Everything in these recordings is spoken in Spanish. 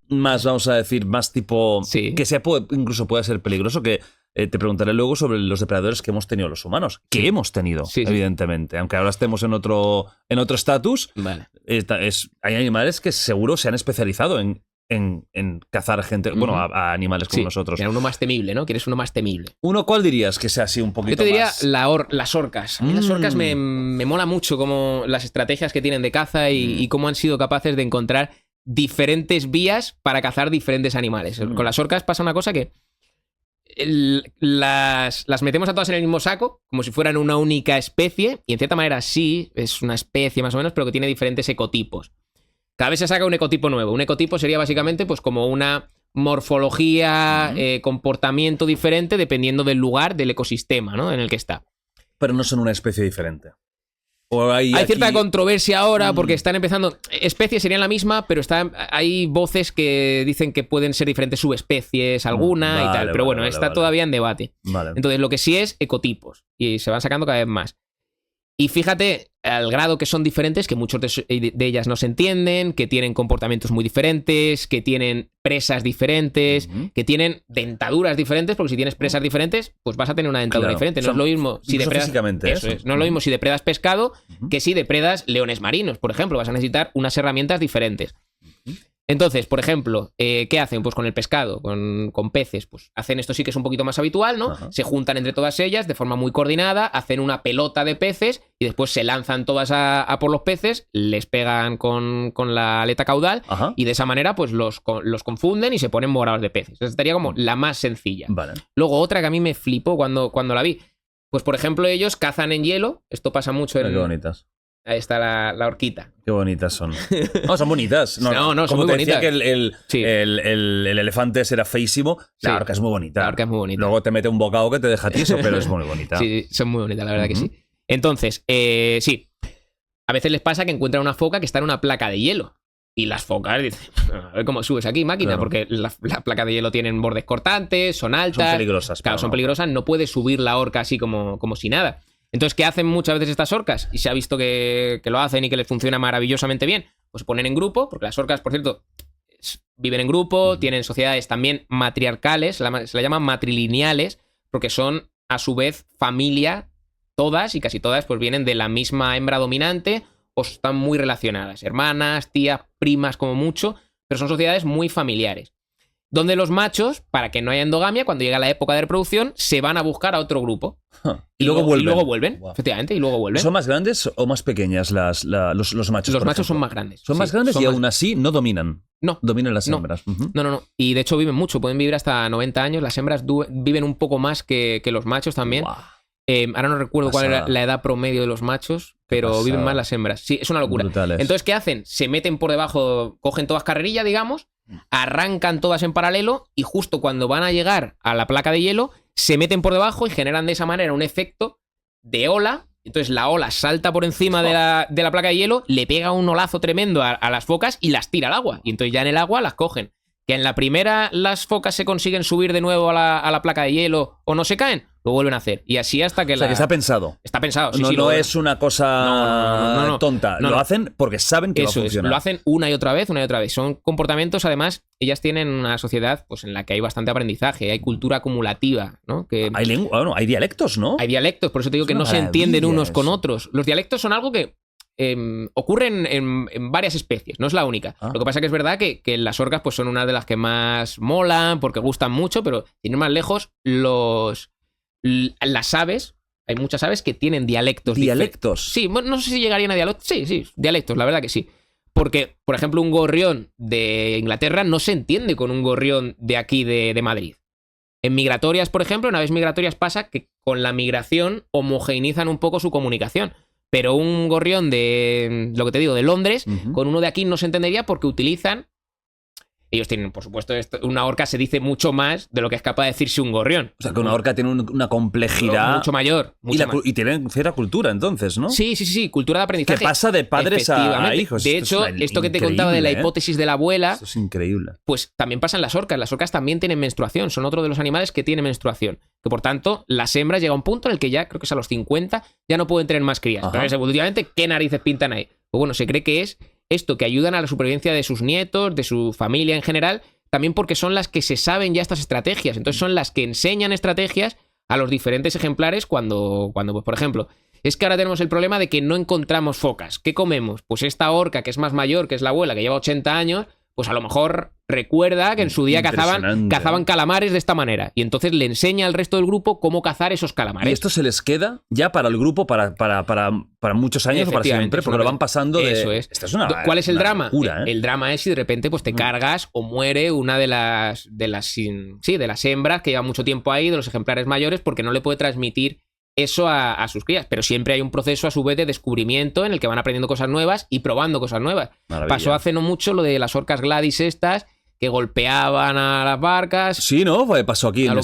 Más, vamos a decir, más tipo... Sí. Que incluso puede ser peligroso, que te preguntaré luego sobre los depredadores que hemos tenido los humanos. Que hemos tenido, Sí. evidentemente. Aunque ahora estemos en otro estatus, Vale. hay animales que seguro se han especializado en cazar gente, bueno, a animales como nosotros. Era uno más temible, ¿no? ¿Quieres uno más temible? ¿Cuál dirías que sea así un poquito Yo te diría más? las orcas. A mí las orcas me mola mucho como las estrategias que tienen de caza y cómo han sido capaces de encontrar diferentes vías para cazar diferentes animales. Con las orcas pasa una cosa que las metemos a todas en el mismo saco, como si fueran una única especie, y en cierta manera sí, es una especie más o menos, pero que tiene diferentes ecotipos. Cada vez se saca un ecotipo nuevo. Un ecotipo sería básicamente pues como una morfología, comportamiento diferente dependiendo del lugar, del ecosistema, ¿no? En el que está. Pero no son una especie diferente. ¿O hay cierta controversia ahora porque están empezando... Especies serían la misma, pero hay voces que dicen que pueden ser diferentes subespecies, alguna y tal. Pero bueno, está todavía en debate. Vale. Entonces, lo que sí es ecotipos. Y se van sacando cada vez más. Y fíjate al grado que son diferentes, que muchos de ellas no se entienden, que tienen comportamientos muy diferentes, que tienen presas diferentes, que tienen dentaduras diferentes, porque si tienes presas diferentes, pues vas a tener una dentadura diferente. No es lo mismo si depredas... Físicamente, eso es. No es lo mismo si depredas pescado que si depredas leones marinos, por ejemplo. Vas a necesitar unas herramientas diferentes. Entonces, por ejemplo, ¿qué hacen? Pues con el pescado, con peces, pues hacen esto sí que es un poquito más habitual, ¿no? Se juntan entre todas ellas de forma muy coordinada, hacen una pelota de peces y después se lanzan todas a por los peces, les pegan con la aleta caudal y de esa manera pues los confunden y se ponen morados de peces. Esa estaría como la más sencilla. Vale. Luego otra que a mí me flipó cuando la vi. Pues por ejemplo ellos cazan en hielo, esto pasa mucho en... Qué bonitas. Ahí está la horquita. Qué bonitas son. No, son bonitas. No, son como muy te decía bonitas. que el elefante ese era feísimo, la orca es muy bonita. La orca es muy bonita. Luego te mete un bocado que te deja tieso, pero es muy bonita. Sí, son muy bonitas, la verdad que sí. Entonces, sí. A veces les pasa que encuentran una foca que está en una placa de hielo. Y las focas dicen, a ver cómo subes aquí, máquina, Claro. porque las placas de hielo tienen bordes cortantes, son altas. Son peligrosas. Claro, son peligrosas, no puedes subir la orca así como si nada. Entonces, ¿qué hacen muchas veces estas orcas? Y se ha visto que lo hacen y que les funciona maravillosamente bien. Pues se ponen en grupo, porque las orcas, por cierto, viven en grupo, tienen sociedades también matriarcales, se la llaman matrilineales, porque son, a su vez, familia, todas y casi todas, pues vienen de la misma hembra dominante o están muy relacionadas. Hermanas, tías, primas como mucho, pero son sociedades muy familiares. Donde los machos, para que no haya endogamia, cuando llega la época de reproducción, se van a buscar a otro grupo. Y luego vuelven. Y luego vuelven, Wow. efectivamente, y luego vuelven. ¿Son más grandes o más pequeñas los machos? Los por machos ejemplo? son más grandes. Son más Sí, grandes son y más- aún así no dominan. No. Dominan las No. hembras. Ujú. No. Y de hecho viven mucho, pueden vivir hasta 90 años. Las hembras viven un poco más que los machos también. Guau. Ahora no recuerdo cuál Pasada. era la edad promedio de los machos, pero Pasada. viven más las hembras. Sí, es una locura. Brutales. Entonces, ¿qué hacen? Se meten por debajo, cogen todas carrerilla, digamos, arrancan todas en paralelo y justo cuando van a llegar a la placa de hielo, se meten por debajo y generan de esa manera un efecto de ola. Entonces la ola salta por encima de la placa de hielo, le pega un olazo tremendo a las focas y las tira al agua. Y entonces ya en el agua las cogen. Que en la primera las focas se consiguen subir de nuevo a la placa de hielo o no se caen, lo vuelven a hacer. Y así hasta que O sea, que está pensado. Está pensado, sí, no sí, no lo- es una cosa No. tonta. No, Lo no. hacen porque saben que va a Eso es, funcionar. lo hacen una y otra vez. Son comportamientos, además, ellas tienen una sociedad pues, en la que hay bastante aprendizaje, hay cultura acumulativa, ¿no? Que Hay lengua, bueno, hay dialectos, ¿no? hay dialectos, por eso te digo Es que una no se entienden maravilla unos con eso. otros. Los dialectos son algo que ocurren en varias especies, no es la única. Ah. Lo que pasa que es verdad que las orcas pues, son una de las que más molan porque gustan mucho, pero sin ir más lejos, las aves, hay muchas aves que tienen dialectos. Dialectos. Sí, bueno, no sé si llegarían a dialectos. Sí, dialectos, la verdad que sí. Porque, por ejemplo, un gorrión de Inglaterra no se entiende con un gorrión de aquí de Madrid. En migratorias, por ejemplo, en aves migratorias pasa que con la migración homogeneizan un poco su comunicación. Pero un gorrión de, lo que te digo, de Londres, Ujú. con uno de aquí no se entendería porque utilizan... Ellos tienen, por supuesto, una orca se dice mucho más de lo que es capaz de decirse un gorrión. O sea, que una orca tiene una complejidad. Mucho mayor. Y tienen cierta cultura, entonces, ¿no? Sí, cultura de Que aprendizaje. pasa de padres a Efectivamente. hijos. De Esto hecho, es esto que te contaba de la increíble, ¿eh? hipótesis de la abuela, Esto es increíble. pues también pasa en las orcas. Las orcas también tienen menstruación, son otro de los animales que tienen menstruación. Que por tanto, las hembras llega a un punto en el que ya, creo que es a los 50, ya no pueden tener más crías. Ajá. Pero evolutivamente, ¿qué narices pintan ahí? Pues bueno, se cree que es esto, que ayudan a la supervivencia de sus nietos, de su familia en general, también porque son las que se saben ya estas estrategias. Entonces son las que enseñan estrategias a los diferentes ejemplares cuando pues, por ejemplo, es que ahora tenemos el problema de que no encontramos focas. ¿Qué comemos? Pues esta orca que es más mayor, que es la abuela, que lleva 80 años, pues a lo mejor recuerda que en su día cazaban calamares de esta manera. Y entonces le enseña al resto del grupo cómo cazar esos calamares. Y esto se les queda ya para el grupo para muchos años o para siempre, porque lo van pasando de... Eso es. Esto es una, ¿Cuál es el drama? Locura, ¿eh? El drama es si de repente pues, te cargas o muere una de las hembras que lleva mucho tiempo ahí, de los ejemplares mayores, porque no le puede transmitir eso a sus crías. Pero siempre hay un proceso a su vez de descubrimiento en el que van aprendiendo cosas nuevas y probando cosas nuevas. Maravilla. Pasó hace no mucho lo de las orcas Gladys estas, que golpeaban a las barcas. Sí, ¿no? Pasó aquí en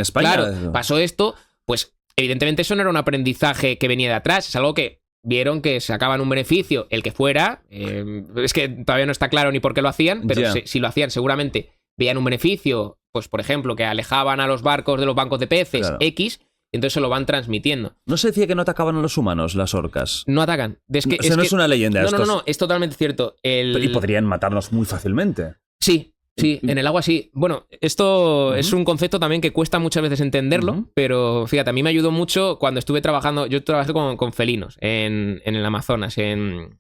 España. Claro, pasó esto, pues evidentemente eso no era un aprendizaje que venía de atrás, es algo que vieron que sacaban un beneficio, el que fuera, es que todavía no está claro ni por qué lo hacían, pero si lo hacían seguramente veían un beneficio, pues por ejemplo, que alejaban a los barcos de los bancos de peces, claro. X, entonces se lo van transmitiendo. ¿No se decía que no atacaban a los humanos las orcas? No atacan. No es una leyenda. No, es totalmente cierto. Y podrían matarnos muy fácilmente. Sí, en el agua sí. Bueno, esto es un concepto también que cuesta muchas veces entenderlo, pero fíjate, a mí me ayudó mucho cuando estuve trabajando, yo trabajé con felinos en el Amazonas, en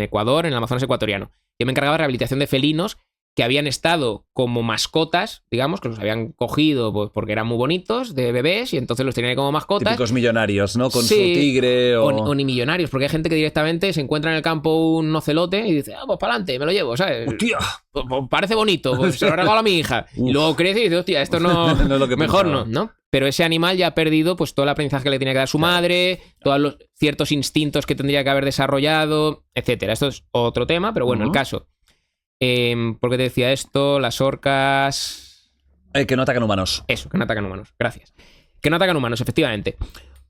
Ecuador, en el Amazonas ecuatoriano. Yo me encargaba de rehabilitación de felinos que habían estado como mascotas, digamos, que los habían cogido pues, porque eran muy bonitos, de bebés, y entonces los tenían como mascotas. Típicos millonarios, ¿no? Con su tigre o ni millonarios, porque hay gente que directamente se encuentra en el campo un ocelote y dice, pues para adelante, me lo llevo, ¿sabes? ¡Hostia! Pues parece bonito, pues se lo regalo a mi hija. Y luego crece y dice, hostia, esto no es lo que mejor pensaba. ¿No? Pero ese animal ya ha perdido pues todo el aprendizaje que le tenía que dar su madre, todos los ciertos instintos que tendría que haber desarrollado, etcétera. Esto es otro tema, pero bueno, el caso... ¿Por qué te decía esto? Las orcas... que no atacan humanos. Eso, que no atacan humanos. Gracias. Que no atacan humanos, efectivamente.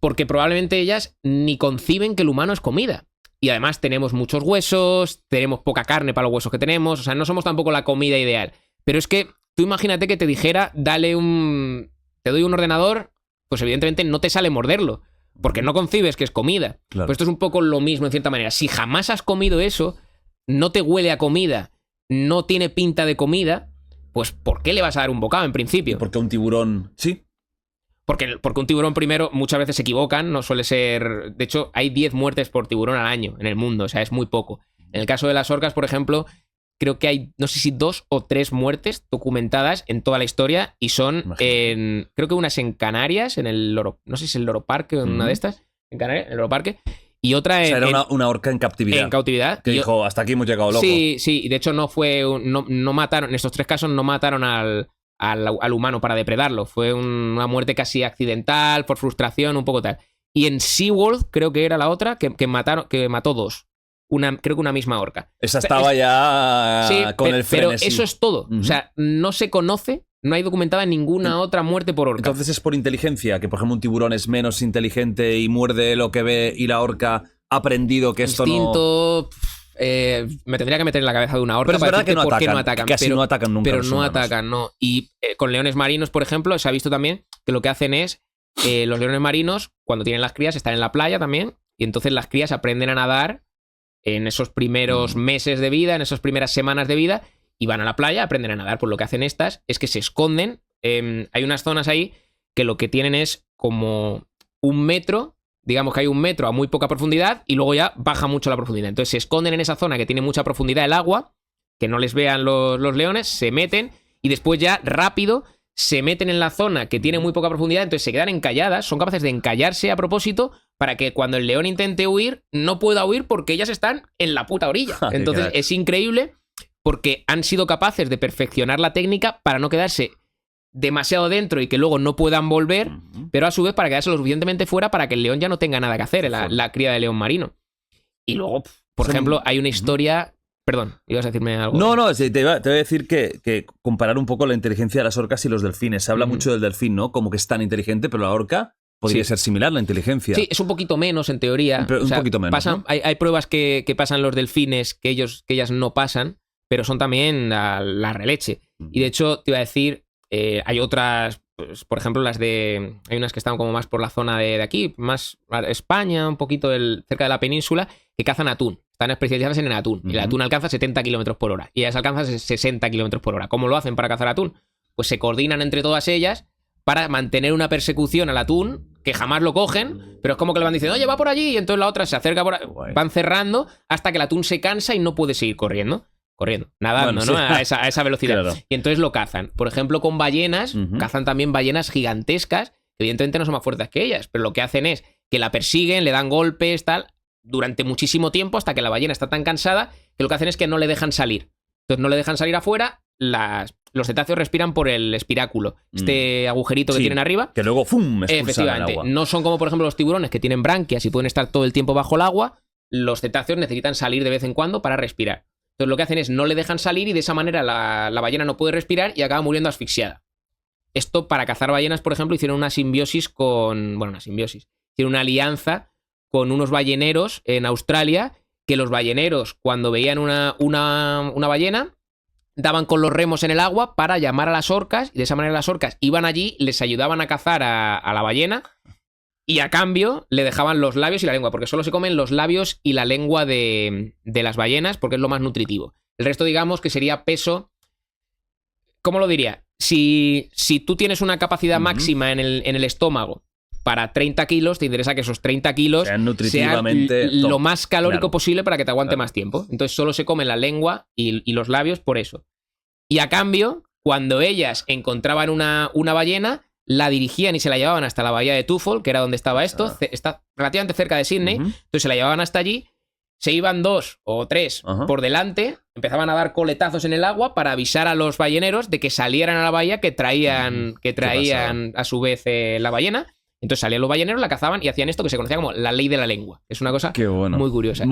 Porque probablemente ellas ni conciben que el humano es comida. Y además tenemos muchos huesos, tenemos poca carne para los huesos que tenemos, o sea, no somos tampoco la comida ideal. Pero es que tú imagínate que te dijera, te doy un ordenador, pues evidentemente no te sale morderlo, porque no concibes que es comida. Claro. Pues esto es un poco lo mismo en cierta manera. Si jamás has comido eso, no te huele a comida, no tiene pinta de comida, pues ¿por qué le vas a dar un bocado en principio? Porque un tiburón... Sí. Porque un tiburón primero muchas veces se equivocan, no suele ser... De hecho, hay 10 muertes por tiburón al año en el mundo, o sea, es muy poco. En el caso de las orcas, por ejemplo, creo que hay, no sé si 2 o 3 muertes documentadas en toda la historia y son creo que unas en Canarias, en el Loro... No sé si es el Loro Parque o en una de estas, en Canarias, en el Loro Parque... Y otra era una orca en cautividad. En cautividad. Que dijo, hasta aquí hemos llegado, loco. Sí, y de hecho no fue... No mataron, en estos 3 casos no mataron al humano para depredarlo. Fue una muerte casi accidental, por frustración, un poco tal. Y en SeaWorld, creo que era la otra, que mató 2. Creo que una misma orca. Esa estaba ya con el frenesí. Pero eso es todo. O sea, no se conoce... No hay documentada ninguna otra muerte por orca. Entonces es por inteligencia, que por ejemplo un tiburón es menos inteligente y muerde lo que ve y la orca ha aprendido que esto Instinto, me tendría que meter en la cabeza de una orca. Pero es verdad que no atacan, no atacan. Casi no atacan nunca. Pero no atacan, no. Y con leones marinos, por ejemplo, se ha visto también que lo que hacen es, los leones marinos, cuando tienen las crías, están en la playa también, y entonces las crías aprenden a nadar en esos primeros meses de vida, en esas primeras semanas de vida, y van a la playa, aprenden a nadar. Pues lo que hacen estas es que se esconden. Hay unas zonas ahí que lo que tienen es como 1 metro, digamos que hay 1 metro a muy poca profundidad y luego ya baja mucho la profundidad. Entonces se esconden en esa zona que tiene mucha profundidad el agua, que no les vean los leones, se meten y después ya rápido se meten en la zona que tiene muy poca profundidad, entonces se quedan encalladas, son capaces de encallarse a propósito para que cuando el león intente huir, no pueda huir porque ellas están en la puta orilla. Entonces es increíble... Porque han sido capaces de perfeccionar la técnica para no quedarse demasiado dentro y que luego no puedan volver, pero a su vez para quedarse lo suficientemente fuera para que el león ya no tenga nada que hacer en la cría de león marino. Y luego, por ejemplo, hay una historia... Perdón, ¿ibas a decirme algo? No, te iba a decir que comparar un poco la inteligencia de las orcas y los delfines. Se habla mucho del delfín, ¿no? Como que es tan inteligente, pero la orca... Podría ser similar la inteligencia. Sí, es un poquito menos en teoría. Pero poquito menos, ¿no? Hay pruebas que pasan los delfines que ellas no pasan, pero son también la releche. Y de hecho, te iba a decir, hay otras, pues, por ejemplo, hay unas que están como más por la zona de aquí, más España, un poquito cerca de la península, que cazan atún. están especializadas en el atún. Y el atún alcanza 70 km por hora. Y ellas alcanzan 60 km por hora. ¿Cómo lo hacen para cazar atún? Pues se coordinan entre todas ellas para mantener una persecución al atún, que jamás lo cogen, pero es como que le van diciendo, oye, va por allí, y entonces la otra se acerca por ahí. Van cerrando hasta que el atún se cansa y no puede seguir corriendo, nadando, ¿no? A esa velocidad. Claro. Y entonces lo cazan. Por ejemplo, con ballenas, cazan también ballenas gigantescas, que evidentemente no son más fuertes que ellas, pero lo que hacen es que la persiguen, le dan golpes, tal, durante muchísimo tiempo, hasta que la ballena está tan cansada que lo que hacen es que no le dejan salir. Entonces no le dejan salir afuera, los cetáceos respiran por el espiráculo, este agujerito que tienen arriba. Que luego ¡fum! Efectivamente. No son como, por ejemplo, los tiburones que tienen branquias y pueden estar todo el tiempo bajo el agua. Los cetáceos necesitan salir de vez en cuando para respirar. Entonces lo que hacen es no le dejan salir y de esa manera la ballena no puede respirar y acaba muriendo asfixiada. Esto para cazar ballenas, por ejemplo, hicieron una simbiosis con... Bueno, una simbiosis. Hicieron una alianza con unos balleneros en Australia, que los balleneros, cuando veían una ballena, daban con los remos en el agua para llamar a las orcas, y de esa manera las orcas iban allí, les ayudaban a cazar a la ballena, y a cambio le dejaban los labios y la lengua, porque solo se comen los labios y la lengua de las ballenas, porque es lo más nutritivo. El resto, digamos, que sería peso... ¿Cómo lo diría? Si tú tienes una capacidad máxima en el estómago para 30 kilos, te interesa que esos 30 kilos sean nutritivamente lo más calórico posible para que te aguante más tiempo. Entonces solo se comen la lengua y los labios por eso. Y a cambio, cuando ellas encontraban una ballena, la dirigían y se la llevaban hasta la bahía de Twofold, que era donde estaba esto, está relativamente cerca de Sydney, entonces se la llevaban hasta allí, se iban 2 o 3 por delante, empezaban a dar coletazos en el agua para avisar a los balleneros de que salieran a la bahía que traían a su vez la ballena. Entonces salían los balleneros, la cazaban y hacían esto que se conocía como la ley de la lengua. Es una cosa muy curiosa.